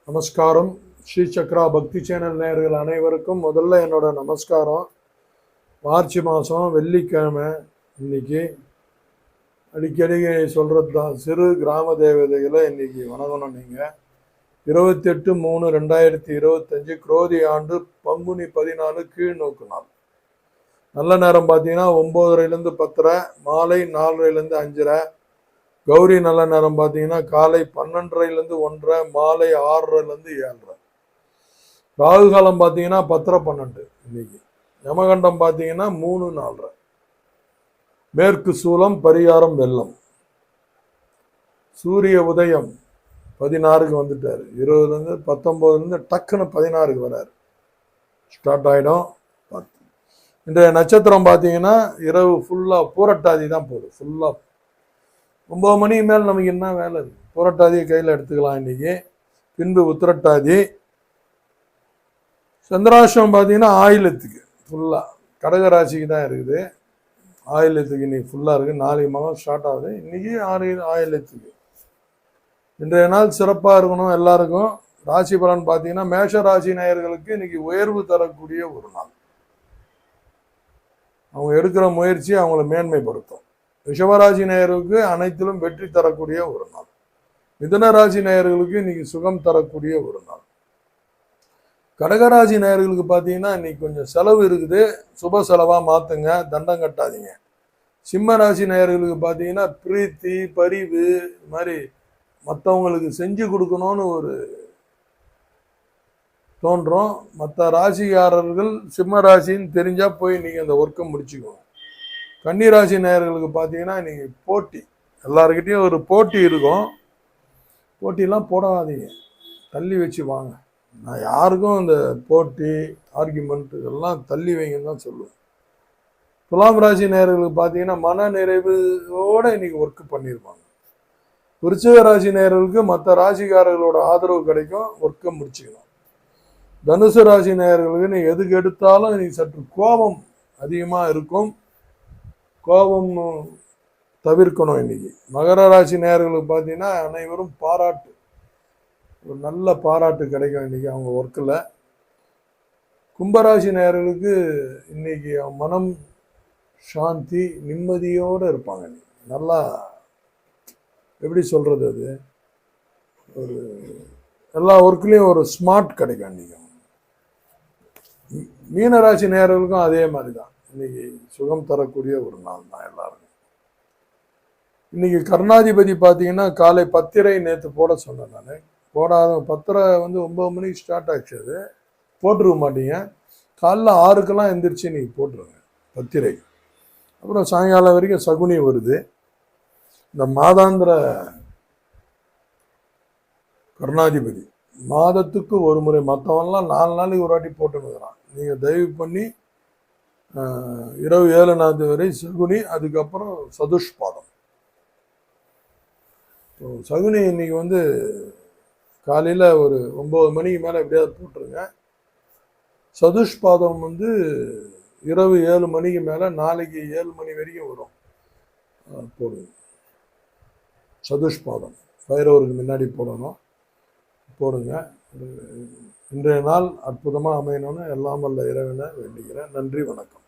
நமஸ்காரம். ஸ்ரீ சக்ரா பக்தி சேனல் நேயர்கள் அனைவருக்கும் முதல்ல என்னோட நமஸ்காரம். மார்ச் மாதம் வெள்ளிக்கிழமை இன்னைக்கு அடிக்கடி சொல்கிறது தான், சிறு கிராம தேவதைகளை இன்னைக்கு வணங்கணும். நீங்கள் 28/3/2025 குரோதி ஆண்டு பங்குனி 14 கீழ் நோக்கு நாள். நல்ல நேரம் பார்த்தீங்கன்னா 9:30 10:30, மாலை 4:30 5:30. கௌரி நல்ல நேரம் பார்த்தீங்கன்னா காலை 12:30 1:30, மாலை 6:30 7:30. ராகு காலம் பார்த்தீங்கன்னா 10:30 12 இன்னைக்கு. யமகண்டம் பார்த்தீங்கன்னா 3 4:30. மேற்கு சூலம், பரிகாரம் வெள்ளம். சூரிய உதயம் 16க்கு வந்துட்டார். 20 19 டக்குன்னு 16க்கு வராரு. ஸ்டார்ட் ஆகிடும். இன்றைய நட்சத்திரம் பார்த்தீங்கன்னா இரவு ஃபுல்லாக பூரட்டாதி தான் போகுது. ஃபுல்லாக 9 மணிக்கு மேலே நமக்கு என்ன வேலை இருக்குது? புரட்டாதியை கையில் எடுத்துக்கலாம் இன்னைக்கு. பின்பு உத்திரட்டாதி. சந்திராஷ்டம் பார்த்தீங்கன்னா ஆயிலத்துக்கு ஃபுல்லாக கடகராசிக்கு தான் இருக்குது. ஆயிலத்துக்கு இன்னைக்கு ஃபுல்லாக இருக்குது. நாளைக்கு மகம் ஸ்டார்ட் ஆகுது. இன்னைக்கு ஆயிலத்துக்கு. இன்றைய நாள் சிறப்பாக இருக்கணும் எல்லாருக்கும். ராசி பலன் பார்த்தீங்கன்னா மேஷ ராசி நேயர்களுக்கு இன்னைக்கு உயர்வு தரக்கூடிய ஒரு நாள். அவங்க எடுக்கிற முயற்சி அவங்கள மேன்மைப்படுத்தும். ரிஷபராசி நேயர்களுக்கு அனைத்திலும் வெற்றி தரக்கூடிய ஒரு நாள். மிதுன ராசி நேயர்களுக்கு இன்னைக்கு சுகம் தரக்கூடிய ஒரு நாள். கடகராசி நேயர்களுக்கு பார்த்தீங்கன்னா இன்னைக்கு கொஞ்சம் செலவு இருக்குது. சுப செலவாக மாற்றுங்க, தண்டம் கட்டாதீங்க. சிம்ம ராசி நேயர்களுக்கு பார்த்தீங்கன்னா பிரீத்தி, பரிவு, இது மாதிரி மற்றவங்களுக்கு செஞ்சு கொடுக்கணும்னு ஒரு தோன்றும். மற்ற ராசிக்காரர்கள் சிம்ம ராசின்னு தெரிஞ்சால் போய் நீங்கள் அந்த ஒர்க்கை முடிச்சுக்கணும். கன்னிராசி நேயர்களுக்கு பார்த்தீங்கன்னா இன்னைக்கு போட்டி, எல்லாருக்கிட்டையும் ஒரு போட்டி இருக்கும். போட்டியெல்லாம் போடாதீங்க, தள்ளி வச்சு வாங்க. நான் யாருக்கும் இந்த போட்டி ஆர்கியூமெண்ட் இதெல்லாம் தள்ளி வைங்கன்னு தான் சொல்லுவேன். துலாம் ராசி நேயர்களுக்கு பார்த்தீங்கன்னா மன நிறைவோடு இன்னைக்கு ஒர்க்கு பண்ணியிருப்பாங்க. விருச்சிக ராசி நேயர்களுக்கு மற்ற ராசிக்காரர்களோட ஆதரவு கிடைக்கும், ஒர்க்கை முடிச்சுக்கணும். தனுசு ராசி நேயர்களுக்கு நீ எதுக்கு எடுத்தாலும் இன்னைக்கு சற்று கோபம் அதிகமாக இருக்கும். கோபம் தவிர்க்கணும் இன்னைக்கு. மகர ராசி நேயர்களுக்கு பார்த்தீங்கன்னா அனைவரும் பாராட்டு, ஒரு நல்ல பாராட்டு கிடைக்கும் இன்னைக்கு அவங்க ஒர்க்கில். கும்பராசி நேயர்களுக்கு இன்னைக்கு மனம் சாந்தி, நிம்மதியோடு இருப்பாங்க. நல்லா எப்படி சொல்கிறது, அது ஒரு எல்லா ஒர்க்லேயும் ஒரு ஸ்மார்ட் கிடைக்கும் இன்னைக்கு. மீனராசி நேயர்களுக்கும் அதே மாதிரி தான். இன்னைக்கு சுகம் தரக்கூடிய ஒரு நாள் தான் எல்லாருக்கும். இன்னைக்கு கர்ணாதிபதி பார்த்தீங்கன்னா காலை 10:30 நேற்று போட சொன்னேன். நான் போடாத 10:30 9 மணிக்கு ஸ்டார்ட் ஆச்சு. அது போட்டுருக்க மாட்டீங்க. காலைல 6க்கெல்லாம் எந்திரிச்சு இன்னைக்கு போட்டுருங்க 10:30. அப்புறம் சாயங்காலம் வரைக்கும் சகுனி வருது. இந்த மாதாந்திர கர்ணாதிபதி மாதத்துக்கு ஒரு முறை, மற்றவன்லாம் 4 நாளைக்கு ஒரு வாட்டி போட்டுனுக்குறான். நீங்கள் தயவு பண்ணி இரவு 7 வரை சகுனி, அதுக்கப்புறம் சதுஷ்பாதம். சகுனி இன்னைக்கு காலையில் ஒரு 9 மணிக்கு மேலே எப்படியாவது போட்டுருங்க. சதுஷ்பாதம் இரவு 7 மணிக்கு மேலே, நாளைக்கு 7 மணி வரைக்கும் வரும், போடுங்க. சதுஷ்பாதம் பைரவருக்கு முன்னாடி போடுங்க. இன்றைய நாள் அற்புதமாக அமையணும்னு எல்லாம் வல்ல இறைவனை வேண்டிக்கிறேன். நன்றி, வணக்கம்.